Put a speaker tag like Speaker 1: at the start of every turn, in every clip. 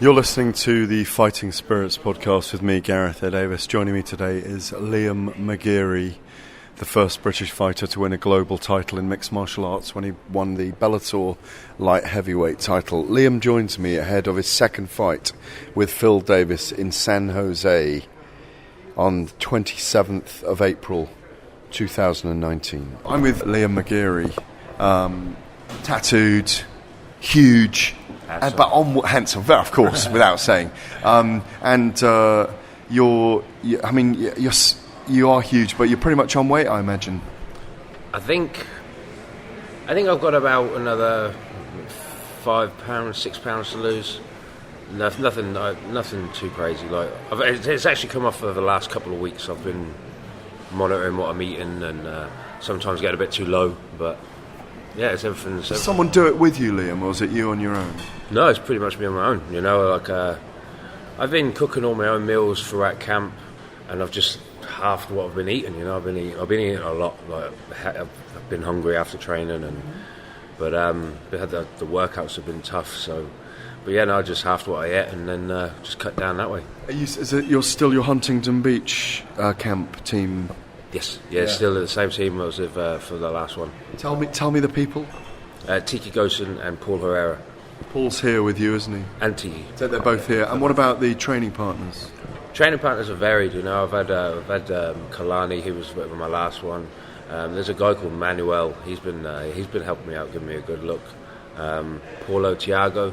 Speaker 1: You're listening to the Fighting Spirits podcast with me, Gareth A Davies. Joining me today is Liam McGeary, the first British fighter to win a global title in mixed martial arts when he won the Bellator light heavyweight title. Liam joins me ahead of his second fight with Phil Davis in San Jose on the 27th of April 2019. I'm with Liam McGeary, tattooed, huge, but handsome, of course, without saying. You are huge, but you're pretty much on weight, I imagine.
Speaker 2: I think I've got about another 5 pounds, 6 pounds to lose. Nothing too crazy. It's actually come off for the last couple of weeks. I've been monitoring what I'm eating and sometimes get a bit too low, but yeah, it's everything.
Speaker 1: Did someone do it with you, Liam, or was it you on your own?
Speaker 2: No, it's pretty much me on my own. You know, I've been cooking all my own meals throughout camp, and I've just halved what I've been eating. You know, I've been eating a lot. I've been hungry after training, but the workouts have been tough. So, but yeah, no, I just halved what I ate, and then just cut down that way. You're still your Huntington Beach camp team? Yes, yeah, still the same team I was with for the last one.
Speaker 1: Tell me the people.
Speaker 2: Tiki Gosen and Paul Herrera.
Speaker 1: Paul's here with you, isn't he?
Speaker 2: And Tiki.
Speaker 1: So they're both here. And what about the training partners?
Speaker 2: Training partners are varied. You know, I've had Kalani, who was with my last one. There's a guy called Manuel. He's been helping me out, giving me a good look. Paulo Thiago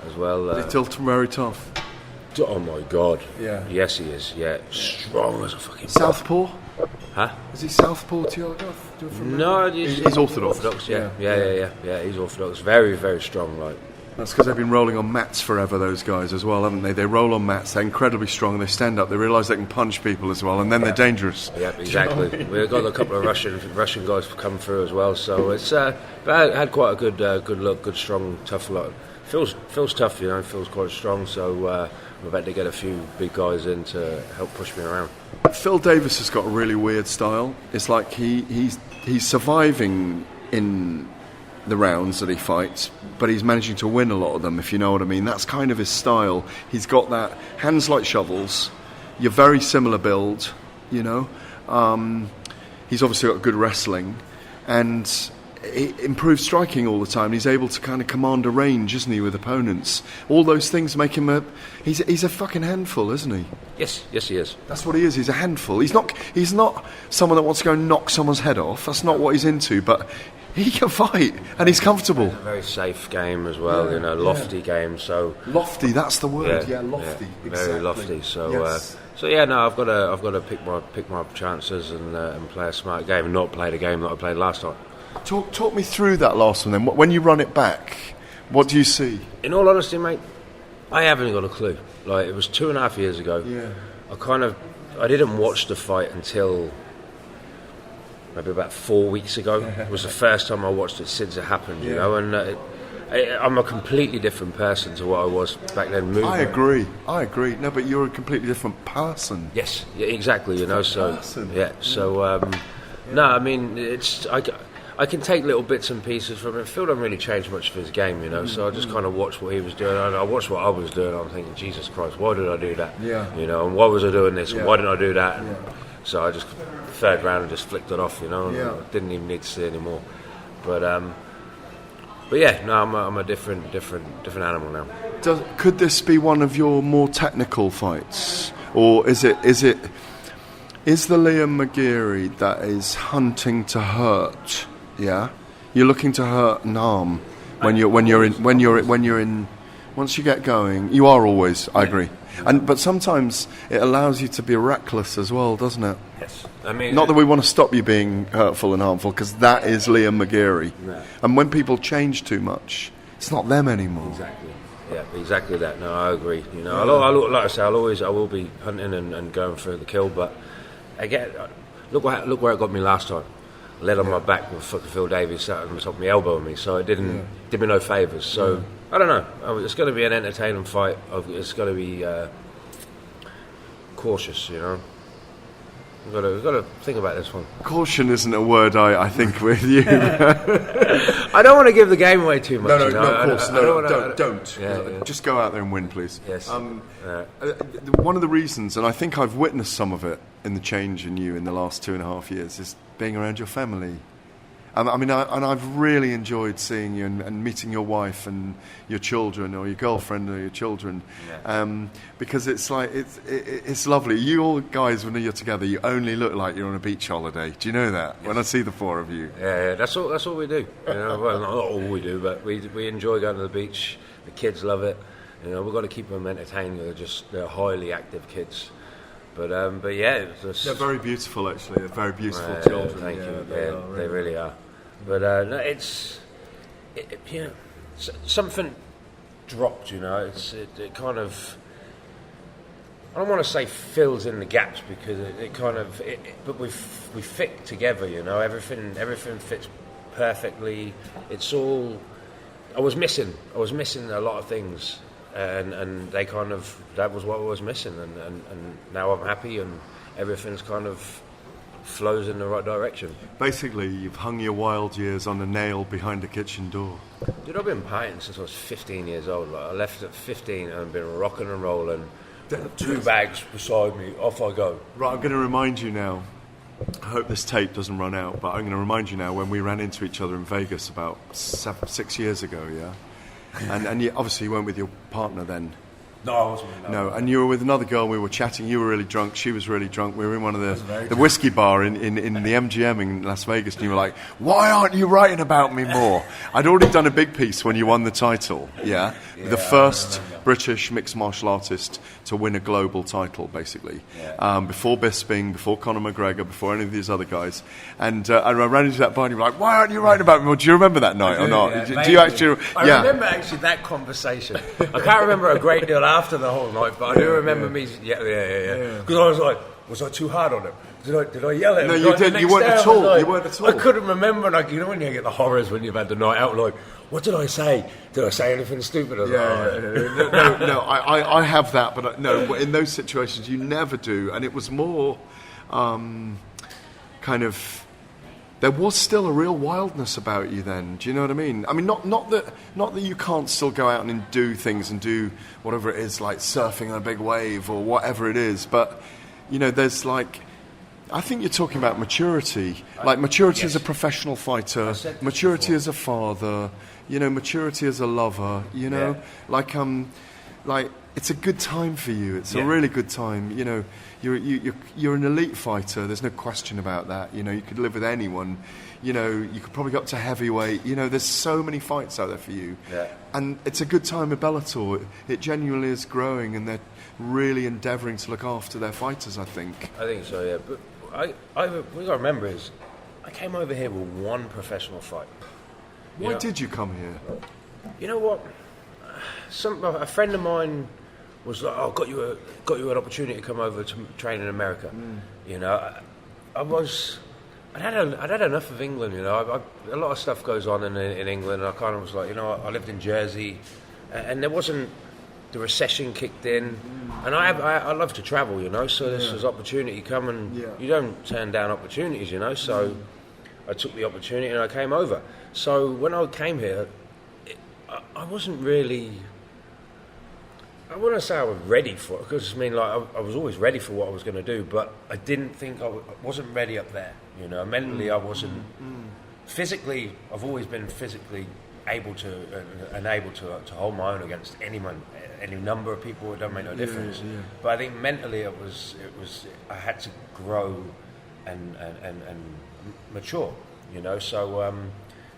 Speaker 2: as well.
Speaker 1: Is he still very tough?
Speaker 2: Oh my God!
Speaker 1: Yeah.
Speaker 2: Yes, he is. Yeah, strong as a fucking
Speaker 1: Southpaw.
Speaker 2: Huh?
Speaker 1: Is he Southpaw Thiago?
Speaker 2: No,
Speaker 1: he's orthodox.
Speaker 2: Yeah, he's orthodox. Very, very strong.
Speaker 1: That's because they've been rolling on mats forever, those guys, as well, haven't they? They roll on mats, they're incredibly strong, they stand up, they realise they can punch people as well, and then they're dangerous.
Speaker 2: Yeah, exactly. You know what I mean? We've got a couple of Russian guys come through as well, so it's had quite a good look, good, strong, tough lot. Feels tough, you know, feels quite strong, so we're about to get a few big guys in to help push me around.
Speaker 1: Phil Davis has got a really weird style. It's like he's surviving in the rounds that he fights, but he's managing to win a lot of them, if you know what I mean. That's kind of his style. He's got that hands like shovels. You're very similar build, you know. He's obviously got good wrestling and he improves striking all the time. He's able to kind of command a range, isn't he, with opponents. All those things make him he's a fucking handful, isn't he?
Speaker 2: Yes he is.
Speaker 1: That's what he is. He's a handful. He's not someone that wants to go and knock someone's head off. That's not what he's into, but he can fight and he's comfortable.
Speaker 2: It's a very safe game as well, you know, lofty game. So
Speaker 1: lofty, that's the word. Yeah, lofty.
Speaker 2: Yeah,
Speaker 1: exactly.
Speaker 2: Very lofty. So
Speaker 1: yes.
Speaker 2: I've got to pick my chances and play a smart game and not play the game that I played last time.
Speaker 1: Talk me through that last one then. When you run it back, what do you see?
Speaker 2: In all honesty, mate, I haven't got a clue. Like, it was 2.5 years ago.
Speaker 1: Yeah.
Speaker 2: I didn't watch the fight until maybe about 4 weeks ago. It was the first time I watched it since it happened, you know, and I'm a completely different person to what I was back then.
Speaker 1: I agree. No, but you're a completely different person.
Speaker 2: Yes, yeah, exactly, you know, so
Speaker 1: person.
Speaker 2: Yeah, so no, I mean, I can take little bits and pieces from it. Phil don't really change much of his game, you know, so I just kind of watched what he was doing. I watched what I was doing. I'm thinking, Jesus Christ, why did I do that?
Speaker 1: Yeah.
Speaker 2: You know, and why was I doing this? And why didn't I do that?
Speaker 1: Yeah.
Speaker 2: So I just, third round, just flicked it off, you know, and I didn't even need to see anymore. But yeah, no, I'm a different animal now.
Speaker 1: Could this be one of your more technical fights? Or is the Liam McGeary that is hunting to hurt? Yeah, you're looking to hurt and harm when you're in. Once you get going, you are always. I agree, but sometimes it allows you to be reckless as well, doesn't it?
Speaker 2: Yes, I mean,
Speaker 1: not that we want to stop you being hurtful and harmful, because that is Liam McGeary.
Speaker 2: No.
Speaker 1: And when people change too much, it's not them anymore.
Speaker 2: Exactly. Yeah, exactly that. No, I agree. You know, like I say, I will be hunting and going for the kill, but again, look where it got me last time. I led on my back with fucking Phil Davies sat on the top of me, elbowing me, so it did me no favours. So I don't know. It's going to be an entertaining fight. It's going to be cautious, you know. We've got to think about this one.
Speaker 1: Caution isn't a word I think with you.
Speaker 2: I don't want to give the game away too much.
Speaker 1: No, of course. Don't.
Speaker 2: Yeah.
Speaker 1: Just go out there and win, please.
Speaker 2: Yes.
Speaker 1: One of the reasons, and I think I've witnessed some of it in the change in you in the last 2.5 years, is being around your family. I've really enjoyed seeing you and meeting your wife and your children, or your girlfriend or your children, because it's like it's lovely. You all guys, when you're together, you only look like you're on a beach holiday. Do you know that? Yes. When I see the four of you,
Speaker 2: that's all we do. Well, not all we do, but we enjoy going to the beach. The kids love it. We've got to keep them entertained. They're highly active kids. But yeah,
Speaker 1: they're very beautiful. Actually, they're very beautiful children.
Speaker 2: Thank you. They really are. But something dropped. It kind of. I don't want to say fills in the gaps because it kind of. But we fit together. Everything fits perfectly. It's all. I was missing a lot of things. And they kind of, that was what I was missing, and now I'm happy and everything's kind of flows in the right direction.
Speaker 1: Basically, you've hung your wild years on a nail behind a kitchen door.
Speaker 2: Dude, I've been painting since I was 15 years old. I left at 15 and I've been rocking and rolling. 2 bags beside me, off I go.
Speaker 1: Right, I'm going to remind you now. I hope this tape doesn't run out, but I'm going to remind you now when we ran into each other in Vegas about 6 years ago, yeah? And you, obviously you weren't with your partner then.
Speaker 2: No, I wasn't.
Speaker 1: No, and you were with another girl. We were chatting. You were really drunk. She was really drunk. We were in one of the whiskey bar in the MGM in Las Vegas, and you were like, "Why aren't you writing about me more?" I'd already done a big piece when you won the title. Yeah, the first British mixed martial artist to win a global title, basically. Before Bisping, before Conor McGregor, before any of these other guys. And I ran into that bar, and you were like, "Why aren't you writing about me more?" Do you remember that night or not? Do you actually?
Speaker 2: I remember actually that conversation. I can't remember a great deal after the whole night, but I do remember me. Because I was like, was I too hard on him? Did I yell at him?
Speaker 1: No, you didn't. You weren't at all. You weren't at all.
Speaker 2: I couldn't remember. Like, when you get the horrors when you've had the night out, like, what did I say? Did I say anything stupid?
Speaker 1: No, I have that, but no. In those situations, you never do, and it was more kind of. There was still a real wildness about you then. Do you know what I mean? I mean, not that you can't still go out and do things and do whatever it is, like surfing on a big wave or whatever it is. But there's like, I think you're talking about maturity, like maturity as a professional fighter, maturity as a father, maturity as a lover. Like it's a good time for you. It's a really good time. You're an elite fighter. There's no question about that. You could live with anyone. You could probably go up to heavyweight. There's so many fights out there for you. And it's a good time at Bellator. It genuinely is growing, and they're really endeavouring to look after their fighters, I think.
Speaker 2: I think so, yeah. But what you got to remember is, I came over here with one professional fight.
Speaker 1: Why did you come here?
Speaker 2: You know what? A friend of mine was like, "Oh, got you an opportunity to come over to train in America." I'd had enough of England. A lot of stuff goes on in England, and I kind of was like, I lived in Jersey, and there wasn't the recession kicked in, and I love to travel, So this was opportunity come, and you don't turn down opportunities, So I took the opportunity and I came over. So when I came here, I wasn't really. I wouldn't say I was ready for it, because I was always ready for what I was going to do, but I didn't think I wasn't ready up there. Mentally I wasn't. Physically, I've always been physically able to hold my own against anyone, any number of people. It don't make no difference. But I think mentally it was. I had to grow and mature. So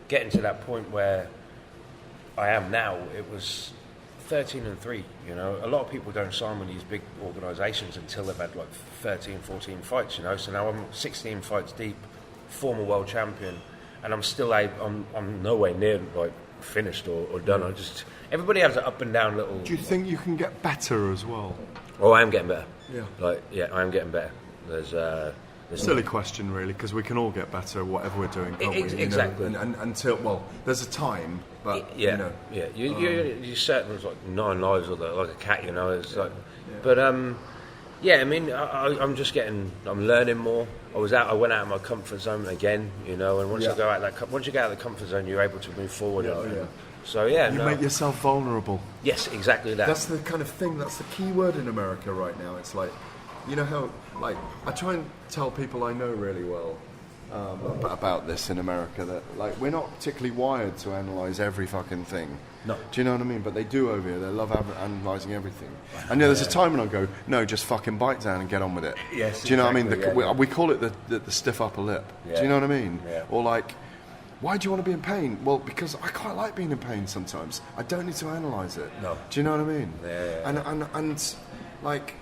Speaker 2: getting to that point where I am now, it was 13-3. A lot of people don't sign with these big organisations until they've had like 13, 14 fights. So now I'm 16 fights deep, former world champion, and I'm still I'm nowhere near like finished or done. Everybody has an up and down little.
Speaker 1: Do you think you can get better as well?
Speaker 2: Oh, I am getting better.
Speaker 1: Yeah.
Speaker 2: I am getting better. There's
Speaker 1: silly question, really, because we can all get better at whatever we're doing, can't we?
Speaker 2: Exactly.
Speaker 1: And until there's a time, but
Speaker 2: you set like 9 lives or like a cat, It's like, but Yeah, I mean, I'm learning more. I went out of my comfort zone again, you know. And once you get out of the comfort zone, you're able to move forward. So you
Speaker 1: make yourself vulnerable.
Speaker 2: Yes, exactly that.
Speaker 1: That's the kind of thing. That's the key word in America right now. It's like, you know how, like, I try and tell people I know really well about this in America that, like, we're not particularly wired to analyse every fucking thing.
Speaker 2: No.
Speaker 1: Do you know what I mean? But they do over here. They love analysing everything. And there's a time when I go, no, just fucking bite down and get on with it.
Speaker 2: Yes.
Speaker 1: Do you know what I mean? We call it the stiff upper lip.
Speaker 2: Yeah.
Speaker 1: Do you know what I mean?
Speaker 2: Yeah.
Speaker 1: Or like, why do you want to be in pain? Well, because I quite like being in pain sometimes. I don't need to analyse it.
Speaker 2: No.
Speaker 1: Do you know what I mean?
Speaker 2: Yeah.
Speaker 1: And like,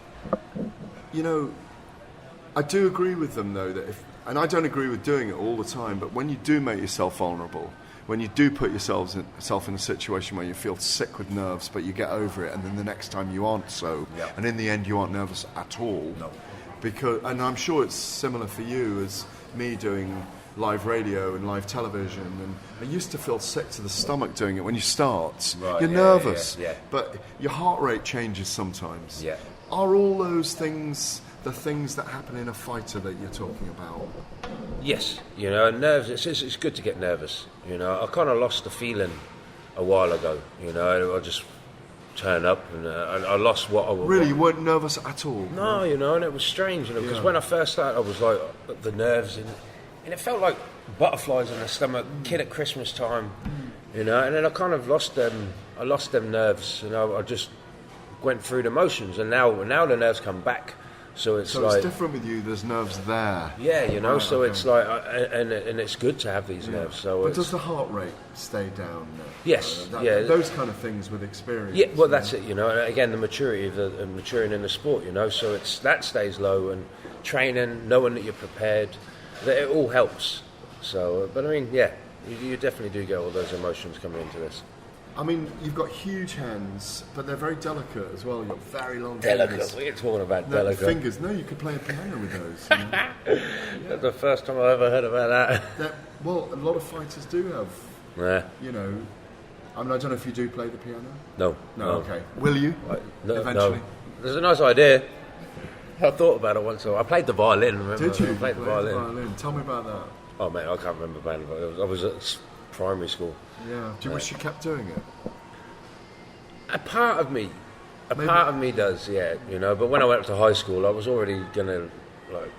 Speaker 1: you know, I do agree with them though that and I don't agree with doing it all the time, but when you do make yourself vulnerable, when you do put yourself in a situation where you feel sick with nerves, but you get over it, and then the next time you aren't so, and in the end you aren't nervous at all.
Speaker 2: No.
Speaker 1: And I'm sure it's similar for you as me doing live radio and live television, and I used to feel sick to the stomach doing it when you start.
Speaker 2: Right,
Speaker 1: you're nervous,
Speaker 2: yeah.
Speaker 1: but your heart rate changes sometimes.
Speaker 2: Yeah.
Speaker 1: Are all those things the things that happen in a fighter that you're talking about?
Speaker 2: Yes, you know, nerves. It's good to get nervous. You know, I kind of lost the feeling a while ago. You know, I just turned up and I lost what I was.
Speaker 1: Really, you weren't nervous at all?
Speaker 2: No, you know, and it was strange. You know, because when I first started, I was like the nerves, and it felt like butterflies in the stomach. Kid at Christmas time, you know, and then I kind of lost them. I lost them nerves, and I just went through the motions, and now the nerves come back. So it's
Speaker 1: different with you. There's nerves there.
Speaker 2: Yeah, you know. It's like, and it's good to have these nerves. So,
Speaker 1: but does the heart rate stay down?
Speaker 2: Yes,
Speaker 1: those kind of things with experience.
Speaker 2: Yeah, well, that's it. You know, and again, the maturity of maturing in the sport. You know, so that stays low, and training, knowing that you're prepared, that it all helps. So, but I mean, yeah, you definitely do get all those emotions coming into this.
Speaker 1: I mean, you've got huge hands, but they're very delicate as well. You've got very long
Speaker 2: fingers.
Speaker 1: Delicate?
Speaker 2: What are you talking about, delicate?
Speaker 1: Fingers. No, you could play a piano with those. You know?
Speaker 2: That's the first time I've ever heard about that.
Speaker 1: Well, a lot of fighters do have, you know... I mean, I don't know if you do play the piano?
Speaker 2: No.
Speaker 1: Okay. Will you? Eventually?
Speaker 2: No. There's a nice idea. I thought about it once. I played the violin, remember?
Speaker 1: Did you?
Speaker 2: I played the violin.
Speaker 1: Tell me about that.
Speaker 2: Oh, mate, I can't remember playing the violin. I was at primary school.
Speaker 1: Yeah. Do you wish you kept doing it?
Speaker 2: A part of me does, yeah, you know. But when I went up to high school, I was already gonna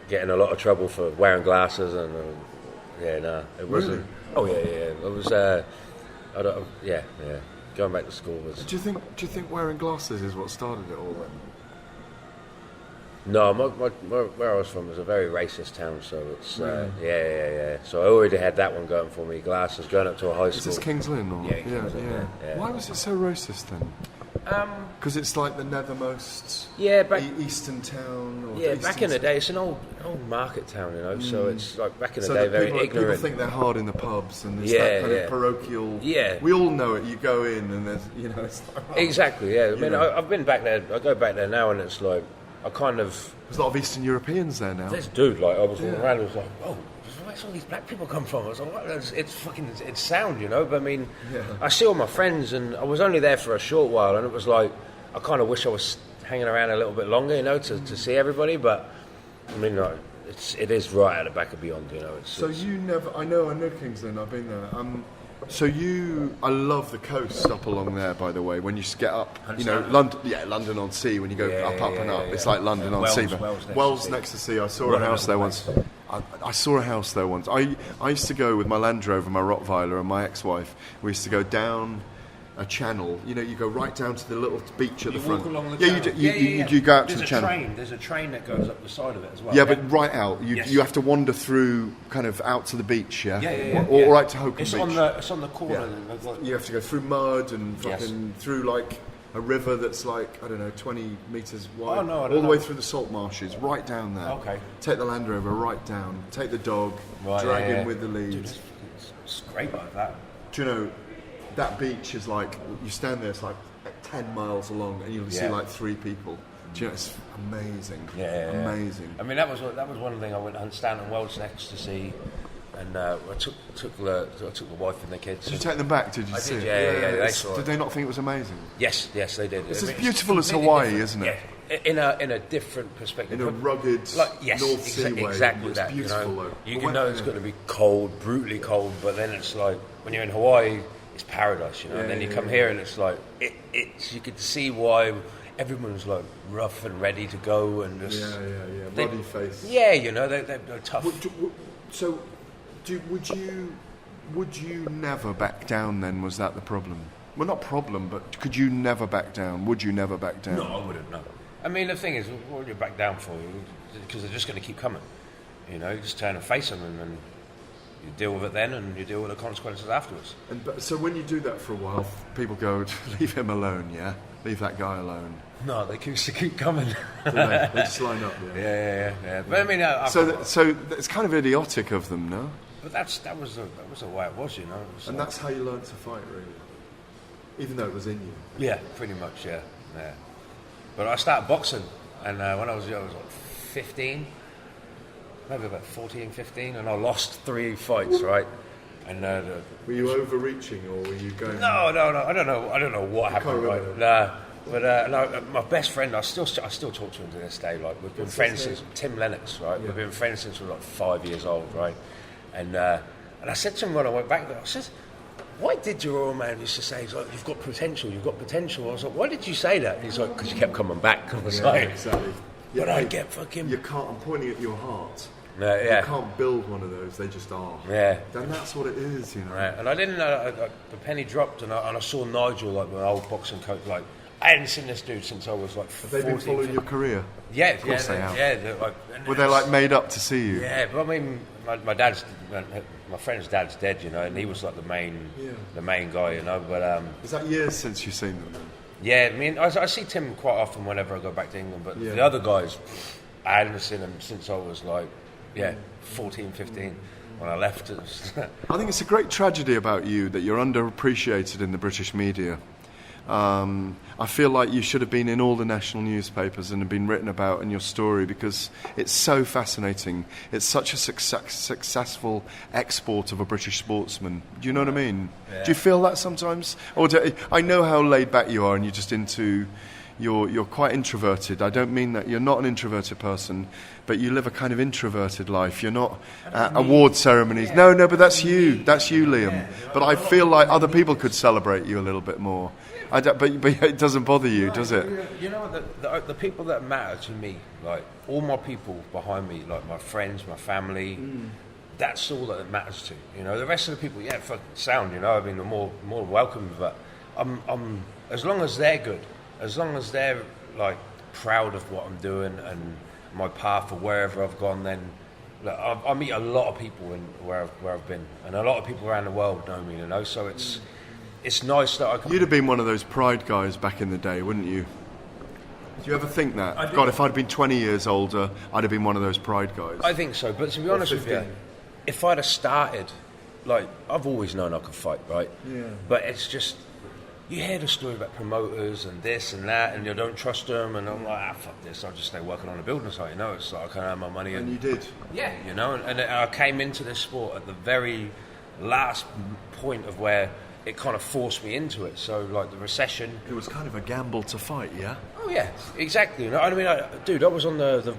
Speaker 2: get in a lot of trouble for wearing glasses, and it wasn't.
Speaker 1: Really?
Speaker 2: Oh yeah, it was. Going back to school was.
Speaker 1: Do you think wearing glasses is what started it all then?
Speaker 2: No, where I was from was a very racist town, so it's So I already had that one going for me. Glasses, going up to a high school.
Speaker 1: Is this Kings Lynn? Or?
Speaker 2: Yeah, Kings Lynn, yeah.
Speaker 1: Why was it so racist then? Because it's like the nethermost eastern town. Or
Speaker 2: back in the day, it's an old market town, you know. So it's like back in the day, very ignorant.
Speaker 1: People think they're hard in the pubs, and there's that kind of parochial. Yeah, we all know it. You go in, and there's, you know, it's like,
Speaker 2: exactly. Yeah, I mean, I've been back there. I go back there now, and it's like I kind of.
Speaker 1: There's a lot of Eastern Europeans there now.
Speaker 2: This dude, like, I was walking around, I was like, whoa. Where's all these black people come from? I was like, what? It's sound, you know. But I mean, I see all my friends, and I was only there for a short while, and it was like, I kind of wish I was hanging around a little bit longer, you know, to see everybody. But I mean, like, it is right at the back of Beyond, you know.
Speaker 1: You never? I know Kings Lynn. I've been there. I love the coast up along there. By the way, when you get up, you know, London on Sea. When you go up and up, it's like London on Sea. Wells next to sea. I saw a house there once. I saw a house there once. I used to go with my Land Rover, my Rottweiler, and my ex-wife. We used to go down a channel. You know, you go right down to the little beach at the front.
Speaker 2: Walk along the channel.
Speaker 1: You go out to the channel.
Speaker 2: There's a train that goes up the side of it as well.
Speaker 1: Yeah, but right out. You have to wander through, kind of out to the beach. Or right to Hokum Beach.
Speaker 2: It's on the corner.
Speaker 1: Yeah. You have to go through mud and fucking through like a river that's like, I don't know, 20 metres wide. All the way through the salt marshes, right down there.
Speaker 2: Okay.
Speaker 1: Take the Land Rover right down. Take the dog, drag him with the lead.
Speaker 2: Dude, it's great like that.
Speaker 1: Do you know, that beach is like, you stand there, it's like 10 miles along, and you'll see like 3 people. Do you know, it's amazing. Amazing.
Speaker 2: I mean, that was one thing I went on Stanton Wells next to see. And I took the wife and the kids.
Speaker 1: Did you take them back? Did you see?
Speaker 2: Yeah. They saw
Speaker 1: Did they not think it was amazing?
Speaker 2: Yes, they did.
Speaker 1: It's as beautiful as Hawaii, isn't it?
Speaker 2: Yeah, in a different perspective.
Speaker 1: In a rugged North Sea way.
Speaker 2: Exactly
Speaker 1: It's
Speaker 2: that.
Speaker 1: beautiful, though.
Speaker 2: You can know it's going to be cold, brutally cold, but then it's like when you're in Hawaii, it's paradise, and then you come here and it's like it's you could see why everyone's like rough and ready to go and just
Speaker 1: ruddy face.
Speaker 2: Yeah, they're tough.
Speaker 1: Would you never back down then? Was that the problem? Well, not problem, but could you never back down? Would you never back down?
Speaker 2: No, I wouldn't. No. I mean, the thing is, what would you back down for? Because they're just going to keep coming. You just turn and face them, and you deal with it then, and you deal with the consequences afterwards.
Speaker 1: So when you do that for a while, people go, leave him alone, yeah? Leave that guy alone.
Speaker 2: No, they keep coming.
Speaker 1: Do they? They just line up,
Speaker 2: Yeah. But I mean,
Speaker 1: so it's kind of idiotic of them, no?
Speaker 2: But that was the way it was,
Speaker 1: And that's how you learned to fight, really? Even though it was in you?
Speaker 2: Yeah, pretty much, yeah. But I started boxing, and when I was like 15, maybe about 14, 15, and I lost 3 fights, right? And
Speaker 1: were you overreaching, or were you going?
Speaker 2: No. I don't know what happened, right? Nah. But my best friend, I still talk to him to this day. Like we've been friends since Tim Lennox, right? Yeah. We've been friends since we were like 5 years old, right? And I said to him when I went back there, I said, "Why did your old man used to say, he's like, you've got potential? I was like, "Why did you say that?" And he's like, "Because you kept coming back." I was like,
Speaker 1: exactly.
Speaker 2: But I get fucking.
Speaker 1: You can't. I'm pointing at your heart.
Speaker 2: Yeah.
Speaker 1: You can't build one of those. They just are.
Speaker 2: Yeah.
Speaker 1: Then that's what it is,
Speaker 2: Right. And I didn't know. The penny dropped, and I saw Nigel, like my old boxing coach, like. I hadn't seen this dude since I was like 14.
Speaker 1: Have they been following your career?
Speaker 2: Yeah,
Speaker 1: of course they have.
Speaker 2: Yeah,
Speaker 1: were they like made up to see you?
Speaker 2: Yeah, but I mean, my friend's dad's dead, and he was like the main guy, But
Speaker 1: is that years since you've seen them? Then?
Speaker 2: Yeah, I mean, I see Tim quite often whenever I go back to England, but the other guys, I hadn't seen them since I was like, 14, 15. When I left.
Speaker 1: I think it's a great tragedy about you that you're underappreciated in the British media. I feel like you should have been in all the national newspapers and have been written about in your story because it's so fascinating. It's such a successful export of a British sportsman. Do you know what I mean? Yeah. Do you feel that sometimes? Or I know how laid back you are and you're just into... You're quite introverted. I don't mean that you're not an introverted person, but you live a kind of introverted life. You're not at award ceremonies. Yeah. No, but that's you. That's you, Liam. Yeah. But I feel like other people could celebrate you a little bit more. But it doesn't bother you, does it?
Speaker 2: The people that matter to me, like all my people behind me, like my friends, my family, that's all that it matters to. The rest of the people, fucking sound. I mean, they're more welcome. But I'm as long as they're good. As long as they're like proud of what I'm doing and my path or wherever I've gone, then look, I meet a lot of people where I've been, and a lot of people around the world know me. So it's nice that I can.
Speaker 1: You'd have been one of those pride guys back in the day, wouldn't you? Do you ever think that? God, if I'd been 20 years older, I'd have been one of those pride guys.
Speaker 2: I think so, but to be honest with you, if I'd have started, like I've always known I could fight, right?
Speaker 1: Yeah.
Speaker 2: But it's just. You hear the story about promoters and this and that, and you don't trust them, and I'm like, fuck this, I'll just stay working on a building site, it's like I can earn my money.
Speaker 1: And you did?
Speaker 2: Yeah, and I came into this sport at the very last point of where it kind of forced me into it, so like the recession.
Speaker 1: It was kind of a gamble to fight, yeah?
Speaker 2: Oh yeah, exactly. I mean, I was on the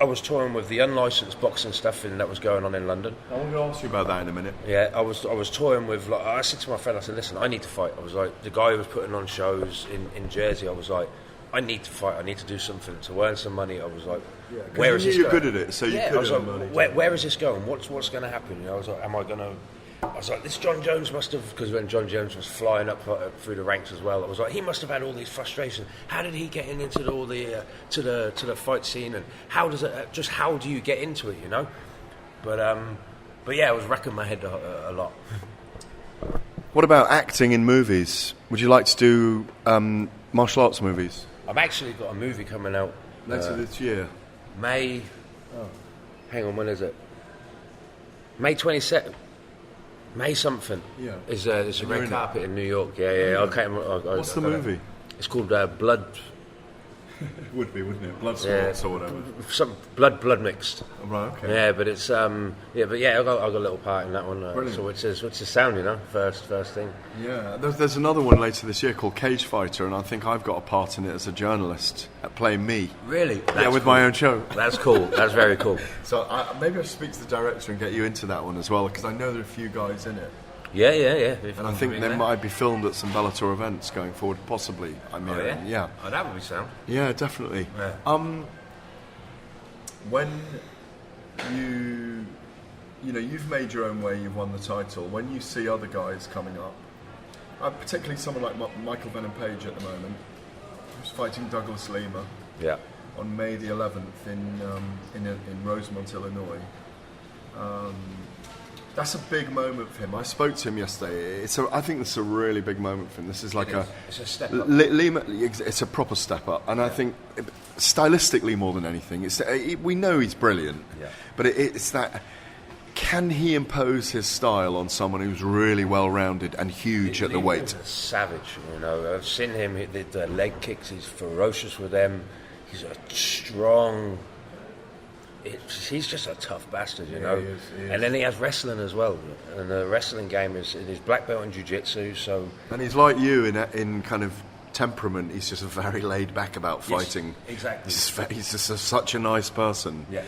Speaker 2: I was touring with the unlicensed boxing stuff that was going on in London.
Speaker 1: I want to ask you about that in a minute.
Speaker 2: Yeah, I was touring with. I said to my friend, I said, "Listen, I need to fight." I was like, the guy who was putting on shows in Jersey. I was like, "I need to fight. I need to do something to earn some money." I was like, "Where is this going?"
Speaker 1: You're good at it, so you could earn money.
Speaker 2: Where is this going? What's going to happen? I was like, "Am I going to?" I was like, this John Jones must have, because when John Jones was flying up through the ranks as well, I was like, he must have had all these frustrations. How did he get into all the to the fight scene, and how do you get into it, But yeah, I was racking my head a lot.
Speaker 1: What about acting in movies? Would you like to do martial arts movies?
Speaker 2: I've actually got a movie coming out
Speaker 1: later this year.
Speaker 2: May. Oh. Hang on, when is it? May 27th. May something. Yeah. There's a red carpet in New York. Yeah.
Speaker 1: What's the movie?
Speaker 2: It's called Blood.
Speaker 1: It would be, wouldn't it? Blood
Speaker 2: Yeah.
Speaker 1: sports or whatever.
Speaker 2: Some blood mixed.
Speaker 1: Right, okay.
Speaker 2: Yeah, but it's I got a little part in that one.
Speaker 1: Brilliant.
Speaker 2: So which is sound, you know, first thing.
Speaker 1: Yeah, there's another one later this year called Cage Fighter, and I think I've got a part in it as a journalist at playing me.
Speaker 2: Really?
Speaker 1: With my own show.
Speaker 2: That's cool. That's very cool.
Speaker 1: So maybe I should speak to the director and get you into that one as well, because I know there are a few guys in it.
Speaker 2: Yeah.
Speaker 1: And I think they might be filmed at some Bellator events going forward, possibly. I mean, yeah.
Speaker 2: Oh, that would be sound.
Speaker 1: Yeah, definitely.
Speaker 2: Yeah.
Speaker 1: When you've made your own way, you've won the title. When you see other guys coming up, particularly someone like Michael Venom Page at the moment, who's fighting Douglas Lima.
Speaker 2: Yeah.
Speaker 1: On May the 11th in Rosemont, Illinois. That's a big moment for him. I spoke to him yesterday. I think this is a really big moment for him. This is like
Speaker 2: it's a step up.
Speaker 1: Lima. It's a proper step up, and I think stylistically more than anything, we know he's brilliant.
Speaker 2: Yeah.
Speaker 1: But it's that. Can he impose his style on someone who's really well-rounded and huge at the weight?
Speaker 2: He's a savage, you know. I've seen him hit the leg kicks. He's ferocious with them. He's a strong. He's just a tough bastard, you know. He is. And then he has wrestling as well, and the wrestling game is black belt in jiu-jitsu. So,
Speaker 1: and he's like you in kind of temperament. He's just very laid back about fighting.
Speaker 2: Yes, exactly.
Speaker 1: He's just such a nice person.
Speaker 2: Yeah.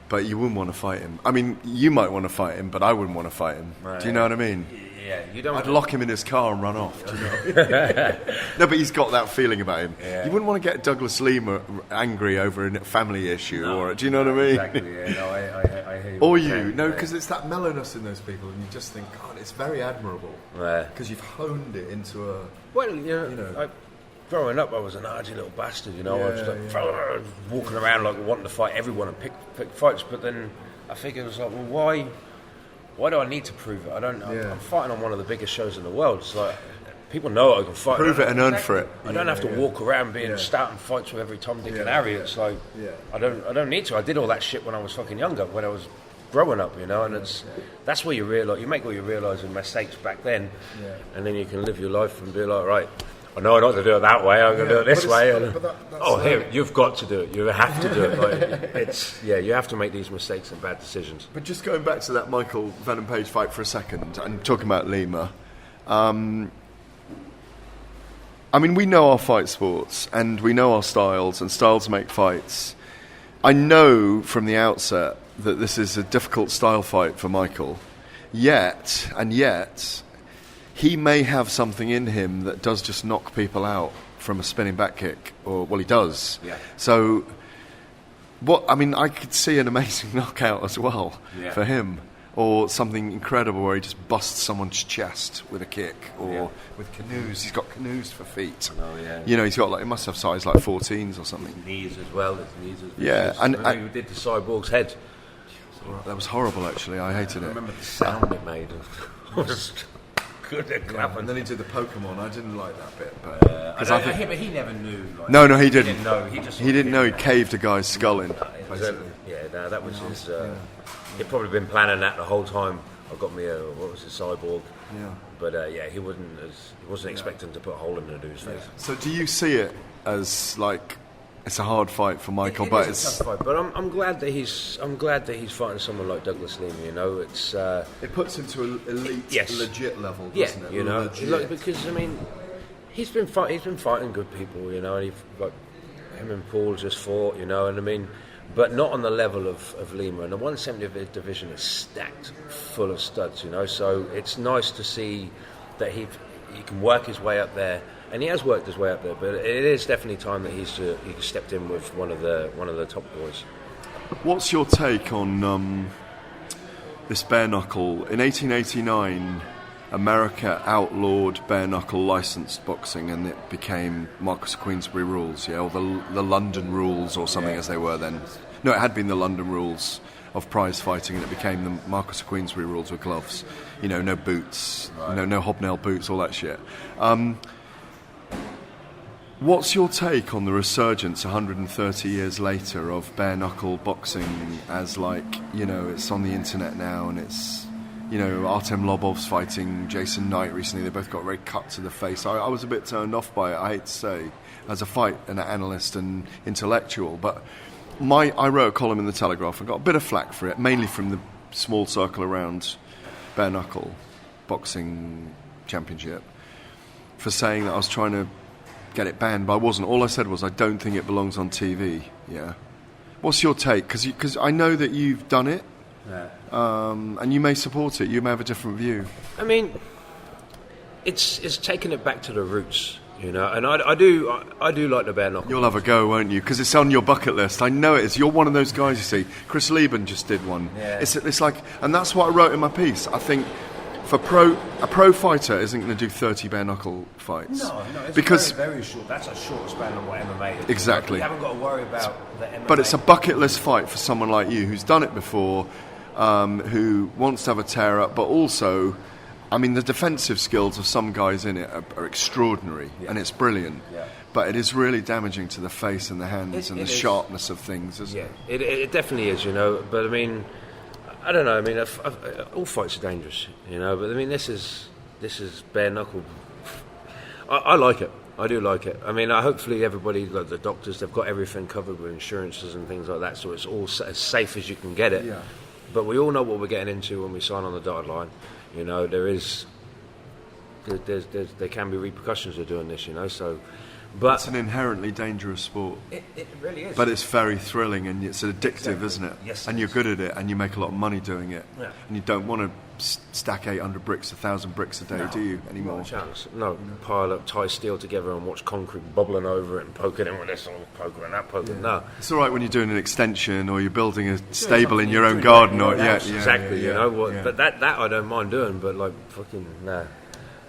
Speaker 1: But you wouldn't want to fight him. I mean, you might want to fight him, but I wouldn't want to fight him. Do you know what I mean?
Speaker 2: Yeah, you don't.
Speaker 1: I'd lock him in his car and run off. Do you know? No, but he's got that feeling about him.
Speaker 2: Yeah.
Speaker 1: You wouldn't want to get Douglas Lima angry over a family issue, or do you know what I mean?
Speaker 2: Exactly. Yeah. No, I hear you.
Speaker 1: Or you, no, because it's that mellowness in those people, and you just think, God, it's very admirable.
Speaker 2: Yeah.
Speaker 1: Because you've honed it into a.
Speaker 2: Well, you know. Growing up, I was an argy little bastard, you know. I was like walking around like wanting to fight everyone and pick fights. But then I figured, it was like, well, why do I need to prove it? I'm fighting on one of the biggest shows in the world. It's like people know I can fight.
Speaker 1: Prove it and earn for it.
Speaker 2: I don't have to walk around starting fights with every Tom, Dick, and Harry. It's like I don't need to. I did all that shit when I was fucking younger, when I was growing up, you know. And that's where you realise, you make all your realising mistakes back then, and then you can live your life and be like, right. I know not to do it that way. I'm going to do it this way. Here, you've got to do it. You have to do it. You have to make these mistakes and bad decisions.
Speaker 1: But just going back to that Michael Venom Page fight for a second, and talking about Lima. I mean, we know our fight sports, and we know our styles, and styles make fights. I know from the outset that this is a difficult style fight for Michael. Yet. He may have something in him that does just knock people out from a spinning back kick, he does.
Speaker 2: Yeah.
Speaker 1: So, I could see an amazing knockout as well for him, or something incredible where he just busts someone's chest with a kick, or with canoes. He's got canoes for feet.
Speaker 2: Oh yeah.
Speaker 1: You know, he's got he must have size like 14s or something.
Speaker 2: His knees as well.
Speaker 1: Yeah, and
Speaker 2: he did the cyborg's head.
Speaker 1: That was horrible. Actually, I hated it.
Speaker 2: I remember the sound it made. Good at clapping.
Speaker 1: And then he did the Pokemon. I didn't like that bit, but
Speaker 2: but he never knew. Like,
Speaker 1: no, he didn't.
Speaker 2: He didn't know.
Speaker 1: He didn't know he caved a guy's skull in.
Speaker 2: That was his. He'd probably been planning that the whole time. I got me a cyborg. Yeah. But he wasn't expecting to put a hole in the dude's face.
Speaker 1: So do you see it as like? It's a hard fight for Michael,
Speaker 2: but it's a tough fight. But I'm glad that he's fighting someone like Douglas Lima. You know, it's
Speaker 1: it puts him to an elite, legit level, doesn't it?
Speaker 2: You know, because he's been fighting good people. You know, and him and Paul just fought. You know, and but not on the level of Lima. And the 170 division is stacked full of studs. You know, so it's nice to see that he can work his way up there. And he has worked his way up there, but it is definitely time that he stepped in with one of the top boys.
Speaker 1: What's your take on this bare knuckle? In 1889, America outlawed bare knuckle licensed boxing, and it became Marquis of Queensberry rules, or the London rules, or something as they were then. No, it had been the London rules of prize fighting, and it became the Marquis of Queensberry rules with gloves. You know, no boots, no hobnail boots, all that shit. What's your take on the resurgence 130 years later of bare knuckle boxing as it's on the internet now, and Artem Lobov's fighting Jason Knight recently. They both got very cut to the face. I was a bit turned off by it, I hate to say, as a fight and an analyst and intellectual. But I wrote a column in the Telegraph. I got a bit of flack for it, mainly from the small circle around bare knuckle boxing championship, for saying that I was trying to get it banned, but I wasn't. All I said was I don't think it belongs on TV. Yeah. What's your take? Because I know that you've done it, and you may support it. You may have a different view.
Speaker 2: I mean, it's taking it back to the roots, and I do like the bare knuckle.
Speaker 1: You'll have a go, won't you? Because it's on your bucket list. I know it is. You're one of those guys. You see, Chris Lieben just did one.
Speaker 2: Yeah.
Speaker 1: It's like, and that's what I wrote in my piece. I think a pro fighter isn't going to do 30 bare knuckle fights.
Speaker 2: No, it's
Speaker 1: because
Speaker 2: very, very short. That's a short span of what MMA is.
Speaker 1: Exactly.
Speaker 2: You haven't got to worry about the MMA.
Speaker 1: But it's a bucket list fight for someone like you who's done it before, who wants to have a tear up, but also, I mean, the defensive skills of some guys in it are extraordinary, and it's brilliant. Yeah. But it is really damaging to the face and the hands and the sharpness of things, isn't it?
Speaker 2: Yeah, it definitely is, But I mean, I don't know. I mean, all fights are dangerous, But I mean, this is bare knuckle. I like it. I do like it. I mean, hopefully everybody, like the doctors, they've got everything covered with insurances and things like that, so it's all as safe as you can get it.
Speaker 1: Yeah.
Speaker 2: But we all know what we're getting into when we sign on the dotted line. There can be repercussions of doing this, So, but
Speaker 1: it's an inherently dangerous sport.
Speaker 2: It really is.
Speaker 1: But it's very thrilling and it's addictive,
Speaker 2: Exactly.
Speaker 1: isn't it?
Speaker 2: Yes.
Speaker 1: And you're good at it, and you make a lot of money doing it.
Speaker 2: Yeah.
Speaker 1: And you don't want to stack 800 bricks, 1,000 bricks a day, do you, anymore?
Speaker 2: Not a chance. No, pile up, tie steel together and watch concrete bubbling over it and poke it in with this or poke it and that poke it. No.
Speaker 1: It's all right when you're doing an extension or you're building a stable in your own garden.
Speaker 2: Exactly,
Speaker 1: Yeah.
Speaker 2: But that I don't mind doing, but like fucking, nah.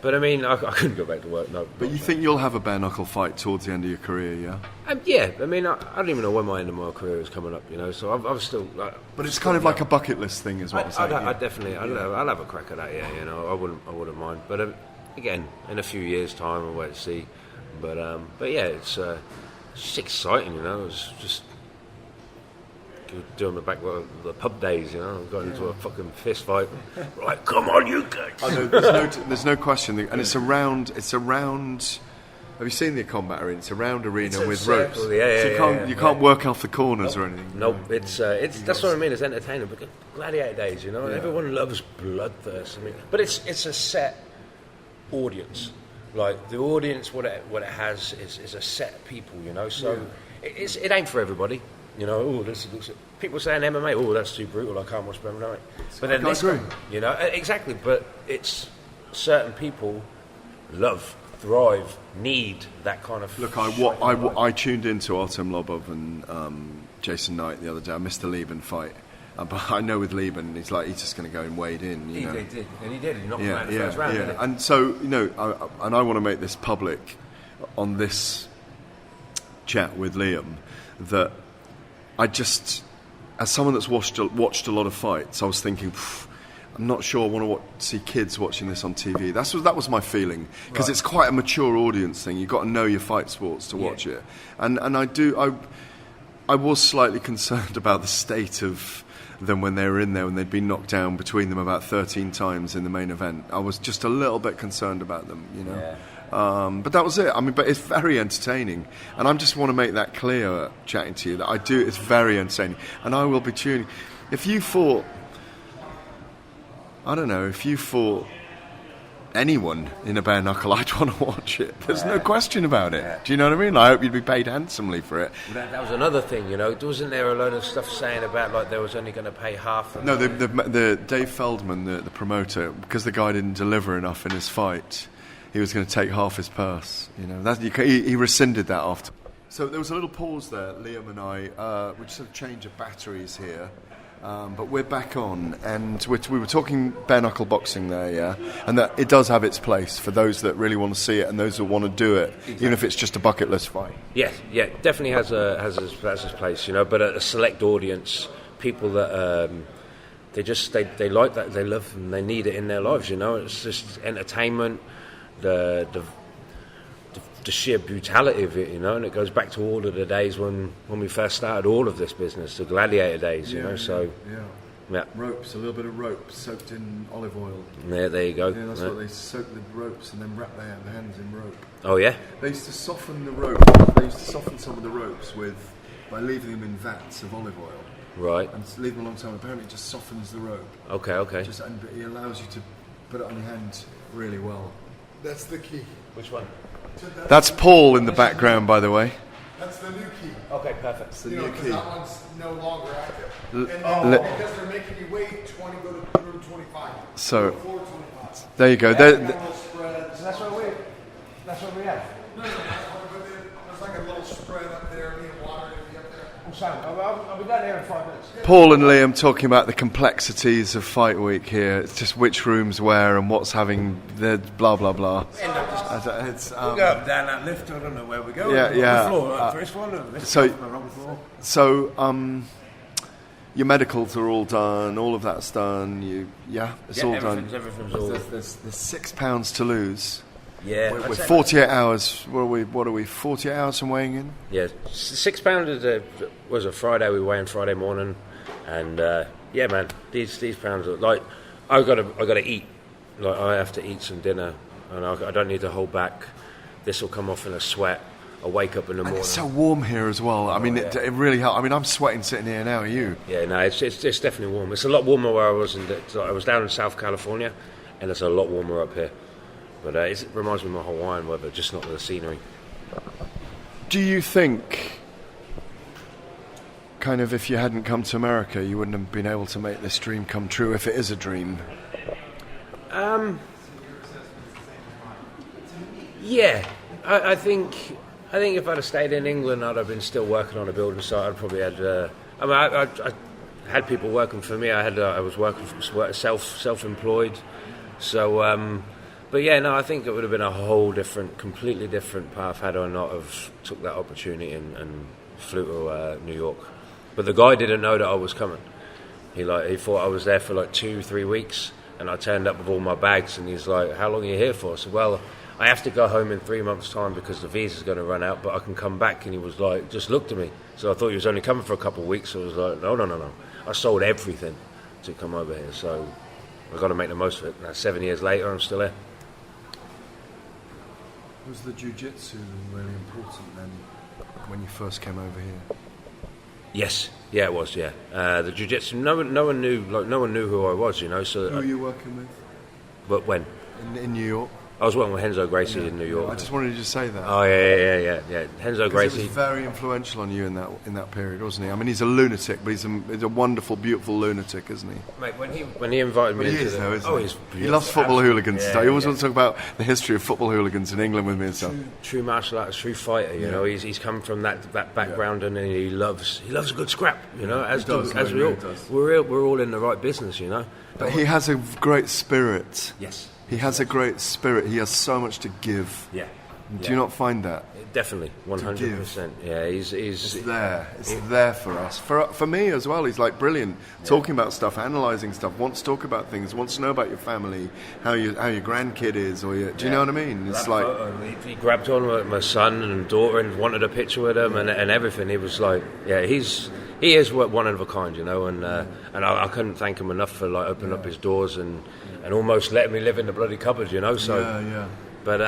Speaker 2: But I mean, I couldn't go back to work, no.
Speaker 1: But you think you'll have a bare knuckle fight towards the end of your career, yeah?
Speaker 2: Yeah, I mean, I don't even know when my end of my career is coming up, So I'm still like.
Speaker 1: But it's kind of like a bucket list thing, is what I'm saying.
Speaker 2: I definitely, I'll have a crack at that. Yeah, I wouldn't mind. But again, in a few years' time, I'll wait to see. But yeah, it's just exciting, It's just doing the pub days, Got into a fucking fist fight. Right, come on, you guys.
Speaker 1: I know, there's no question, and it's around. Have you seen the combat arena? It's a round arena with ropes.
Speaker 2: So
Speaker 1: you can't work off the corners or anything.
Speaker 2: Nope, it's that's what I mean. It's entertaining. But gladiator days, and everyone loves bloodthirst. I mean, but it's a set audience. Like the audience, what it has is a set of people, So it ain't for everybody. People saying MMA, that's too brutal, I can't watch MMA. But then this one, exactly. But it's certain people love, thrive, need that kind of.
Speaker 1: Look, I tuned into Artem Lobov and Jason Knight the other day. I missed the Lieben fight, but I know with Lieben, he's just going to go and wade in.
Speaker 2: He did. He knocked him out in the first round.
Speaker 1: Yeah. And so I want to make this public on this chat with Liam that. As someone that's watched a lot of fights, I was thinking, I'm not sure I want to see kids watching this on TV. That was my feeling, because it's quite a mature audience thing. You've got to know your fight sports to watch it. And I was slightly concerned about the state of them when they were in there, when they'd been knocked down between them about 13 times in the main event. I was just a little bit concerned about them,
Speaker 2: Yeah.
Speaker 1: But that was it. I mean, but it's very entertaining, and I just want to make that clear, chatting to you, that I do. It's very entertaining, and I will be tuning. If you fought anyone in a bare knuckle, I'd want to watch it. There's no question about it. Do you know what I mean? I hope you'd be paid handsomely for it.
Speaker 2: That was another thing, Wasn't there a load of stuff saying about like there was only going to pay half?
Speaker 1: No, the Dave Feldman, the promoter, because the guy didn't deliver enough in his fight. He was going to take half his purse, He rescinded that after. So there was a little pause there, Liam and I. We just had a change of batteries here, but we're back on, and we were talking bare knuckle boxing there, yeah, and that it does have its place for those that really want to see it and those that want to do it, even if it's just a bucket list fight.
Speaker 2: Yes, yeah, definitely has its place, But a select audience, people that. They like that, they love, and they need it in their lives. It's just entertainment. The sheer brutality of it, and it goes back to all of the days when we first started all of this business, the gladiator days, So Yeah.
Speaker 1: Ropes, a little bit of rope soaked in olive oil.
Speaker 2: Yeah, there you go.
Speaker 1: Yeah, that's what they soak the ropes and then wrap their hands in rope.
Speaker 2: Oh yeah.
Speaker 1: They used to soften the rope. They used to soften some of the ropes by leaving them in vats of olive oil.
Speaker 2: Right.
Speaker 1: And leave them a long time. Apparently, it just softens the rope.
Speaker 2: Okay.
Speaker 1: And it allows you to put it on your hand really well. That's the key.
Speaker 2: Which one?
Speaker 1: That's Paul in the background, by the way.
Speaker 3: That's the new key.
Speaker 2: Okay, perfect.
Speaker 1: It's the new key.
Speaker 3: That one's no longer active. Because they're making you wait 20, go to room 25.
Speaker 1: So,
Speaker 3: Floor 25.
Speaker 1: there you go.
Speaker 3: That's what we have. No, but there's like a little spread up there, near water, and up there.
Speaker 2: I'll be down there in 5 minutes.
Speaker 1: Paul and Liam talking about the complexities of Fight Week here. It's just which rooms where and what's having the blah blah blah. It's,
Speaker 4: We go up down that lift. I don't know where we go.
Speaker 1: Yeah, yeah.
Speaker 4: The floor, first one. The lift
Speaker 1: so-
Speaker 4: on the wrong floor.
Speaker 1: So, your medicals are all done. All of that's done. It's all done.
Speaker 2: Everything's all.
Speaker 1: There's £6 to lose.
Speaker 2: Yeah.
Speaker 1: We're 48 hours. What are we? 48 hours from weighing in.
Speaker 2: Yeah, £6 was a Friday. We weigh in Friday morning, and yeah, man, these pounds are like I gotta eat. Like I have to eat some dinner, and I don't need to hold back. This will come off in a sweat. I wake up in the
Speaker 1: And
Speaker 2: morning.
Speaker 1: it's so warm here as well. I mean, it really helps. I mean, I'm sweating sitting here now. Are you?
Speaker 2: Yeah, no, it's definitely warm. It's a lot warmer where I was. I was down in South California, and it's a lot warmer up here. But it reminds me of my Hawaiian weather, just not the scenery.
Speaker 1: Do you think, kind of, if you hadn't come to America, you wouldn't have been able to make this dream come true, if it is a dream?
Speaker 2: Yeah, I think if I'd have stayed in England, I'd have been still working on a building site. I'd probably had. I had people working for me. I was working self-employed. So, but yeah, no, I think it would have been a whole completely different path had I not have took that opportunity and flew to New York. But the guy didn't know that I was coming. He thought I was there for like 2-3 weeks, and I turned up with all my bags, and he's like, "How long are you here for?" I said, "Well, I have to go home in 3 months' time because the visa's going to run out, but I can come back." And he was like, just looked at me. So I thought he was only coming for a couple of weeks. So I was like, no. I sold everything to come over here. So I've got to make the most of it. Now, 7 years later, I'm still here.
Speaker 1: Was the jiu-jitsu really important then, when you first came over here?
Speaker 2: Yes, yeah, it was. Yeah, the jiu-jitsu. No one knew who I was. You know. So
Speaker 1: Who were you working with?
Speaker 2: But when
Speaker 1: In New York?
Speaker 2: I was working with Henzo Gracie in New York.
Speaker 1: I just wanted you to say that.
Speaker 2: Oh yeah. Henzo Gracie.
Speaker 1: He was very influential on you in that period, wasn't he? I mean, he's a lunatic, but he's a wonderful, beautiful lunatic, isn't he?
Speaker 2: Mate, when he invited me
Speaker 1: He
Speaker 2: into
Speaker 1: is, though, isn't he?
Speaker 2: he's
Speaker 1: He loves football hooligans.
Speaker 2: Yeah,
Speaker 1: He always wants to talk about the history of football hooligans in England with me and stuff.
Speaker 2: True martial arts, true fighter. You know, he's come from that background, and he loves a good scrap. You know, as we all. We're all in the right business. You know.
Speaker 1: But he has a great spirit.
Speaker 2: Yes.
Speaker 1: He has a great spirit. He has so much to give.
Speaker 2: Yeah.
Speaker 1: Do you not find that?
Speaker 2: Definitely, 100%. Yeah, he's
Speaker 1: It's there. It's there for us. For me as well. He's like brilliant. Talking about stuff, analysing stuff. Wants to talk about things. Wants to know about your family, how your grandkid is, or do you know what I mean? It's like
Speaker 2: he grabbed on with my son and daughter and wanted a picture with them and everything. He was like, yeah, he is one of a kind, you know. And I couldn't thank him enough for like opening up his doors and almost letting me live in the bloody cupboard, you know. So
Speaker 1: yeah.
Speaker 2: But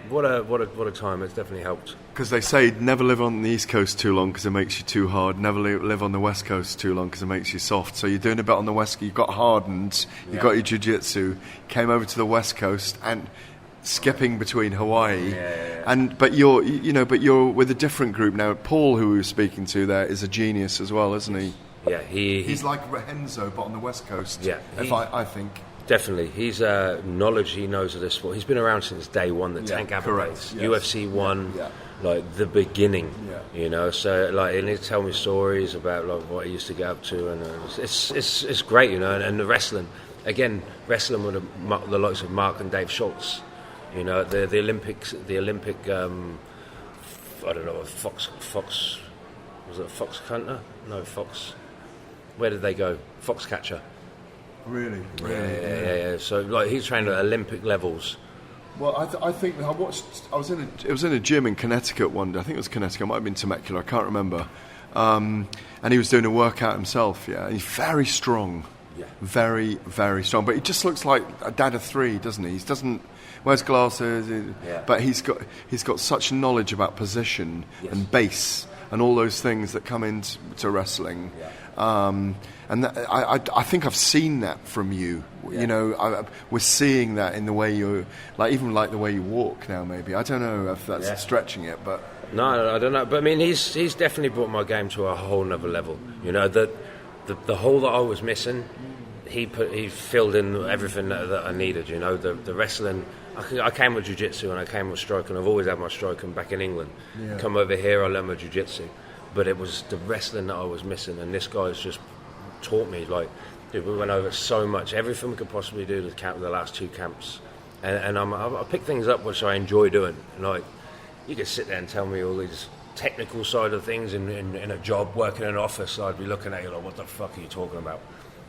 Speaker 2: what a time! It's definitely helped.
Speaker 1: Because they say never live on the East Coast too long because it makes you too hard. Never live on the West Coast too long because it makes you soft. So you're doing a bit on the West. You got hardened. You got your jiu-jitsu. Came over to the West Coast and skipping between Hawaii. But you're with a different group now. Paul, who we were speaking to there, is a genius as well, isn't he?
Speaker 2: Yeah,
Speaker 1: he's like Renzo, but on the West Coast. Yeah, I think.
Speaker 2: Definitely, he's knowledge he knows of this sport. He's been around since day one. The Tank Abbott, UFC 1, like the beginning. You know, so like, and he'd tell me stories about like what he used to get up to, and it's great, you know. And the wrestling, again, wrestling with the likes of Mark and Dave Schultz. You know, the Olympic. I don't know, Fox was it Fox Hunter? No, Fox. Where did they go? Foxcatcher.
Speaker 1: Really?
Speaker 2: Yeah. So like he's trained at Olympic levels.
Speaker 1: Well, I think it was in a gym in Connecticut one day. I think it was Connecticut. It might have been Temecula. I can't remember. and he was doing a workout himself. Yeah, he's very strong.
Speaker 2: Yeah.
Speaker 1: Very, very strong. But he just looks like a dad of three, doesn't he? He doesn't wears glasses, but he's got such knowledge about position and base and all those things that come into wrestling. Yeah. And I think I've seen that from you. Yeah. You know, we're seeing that in the way you, like even like the way you walk now. Maybe I don't know if that's stretching it, but
Speaker 2: no, I don't know. But I mean, he's definitely brought my game to a whole nother level. You know, the hole that I was missing, he filled in everything that I needed. You know, the wrestling. I came with jiu-jitsu and I came with stroking. I've always had my stroking back in England. Yeah. Come over here, I learned my jiu-jitsu. But it was the wrestling that I was missing, and this guy's just taught me. Like, dude, we went over so much, everything we could possibly do the last 2 camps. And I picked things up which I enjoy doing. Like, you could sit there and tell me all these technical side of things in a job, working in an office, I'd be looking at you like, what the fuck are you talking about?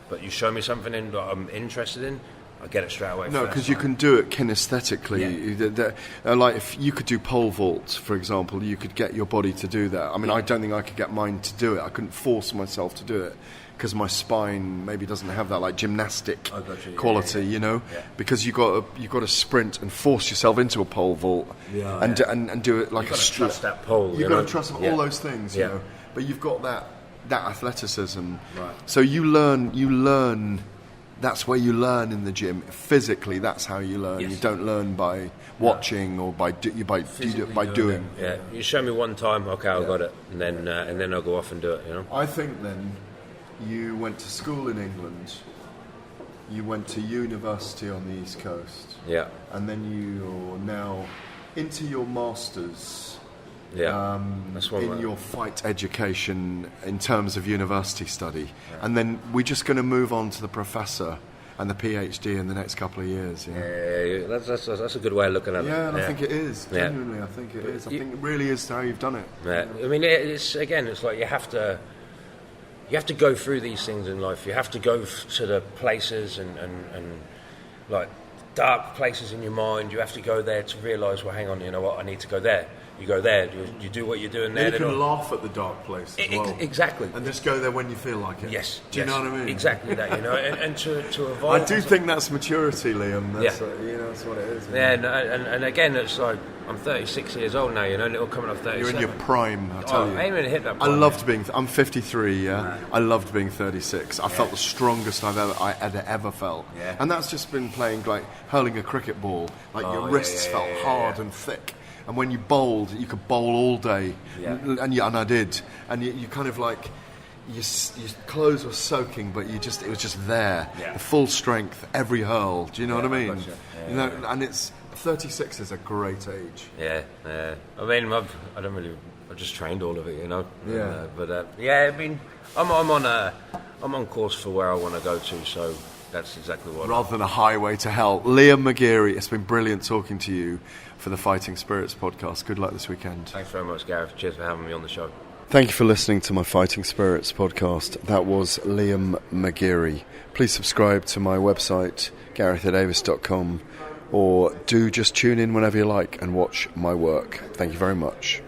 Speaker 2: But you show me something that I'm interested in, I get it straight away.
Speaker 1: No, because you can do it kinesthetically. Yeah. Like if you could do pole vaults, for example, you could get your body to do that. I mean, I don't think I could get mine to do it. I couldn't force myself to do it because my spine maybe doesn't have that like gymnastic quality, you know. Yeah. Because you got to sprint and force yourself into a pole vault and do it like
Speaker 2: a strut. Trust that pole.
Speaker 1: You've got to trust all those things, you know. But you've got that athleticism. Right. So you learn. That's where you learn in the gym. Physically, that's how you learn. Yes. You don't learn by watching or by doing.
Speaker 2: Yeah, you show me one time, okay, I got it, and then I'll go off and do it. You know.
Speaker 1: I think then you went to school in England. You went to university on the East Coast.
Speaker 2: Yeah.
Speaker 1: And then you're now into your masters.
Speaker 2: Yeah, that's one
Speaker 1: in your fight education in terms of university study, and then we're just going to move on to the professor and the PhD in the next couple of years.
Speaker 2: Yeah, that's a good way of looking at it.
Speaker 1: Yeah, and I think it is. Genuinely, I think it is. I think it really is how you've done it.
Speaker 2: Yeah, I mean, it's like you have to go through these things in life. You have to go to the places and like dark places in your mind. You have to go there to realise, well, hang on, you know what, I need to go there. You go there, you do what you're doing there.
Speaker 1: You can laugh at the dark place as well.
Speaker 2: Exactly.
Speaker 1: And just go there when you feel like it.
Speaker 2: Yes.
Speaker 1: Do you know what I mean?
Speaker 2: Exactly that, you know, and to avoid...
Speaker 1: I do think that's maturity, Liam. That's that's what it is.
Speaker 2: Yeah, and again, it's like, I'm 36 years old now, you know, and it'll come up 37.
Speaker 1: You're in your prime, I tell you.
Speaker 2: I ain't even hit that prime.
Speaker 1: I loved I'm 53, I loved being 36. I felt the strongest I had ever felt. Yeah. And that's just been playing, like, hurling a cricket ball. Like, your wrists felt hard and thick. And when you bowled, you could bowl all day, and I did. And you kind of like, your clothes were soaking, but it was just there, the full strength, every hurl. Do you know what I mean? You know, and 36 is a great age.
Speaker 2: Yeah. I mean, I just trained all of it, you know.
Speaker 1: Yeah.
Speaker 2: I mean, I'm on course for where I want to go to, so. That's exactly what.
Speaker 1: Rather than a highway to hell. Liam McGeary, it's been brilliant talking to you for the Fighting Spirits podcast. Good luck this weekend.
Speaker 2: Thanks very much, Gareth. Cheers for having me on the show.
Speaker 1: Thank you for listening to my Fighting Spirits podcast. That was Liam McGeary. Please subscribe to my website, garethadavis.com, or do just tune in whenever you like and watch my work. Thank you very much.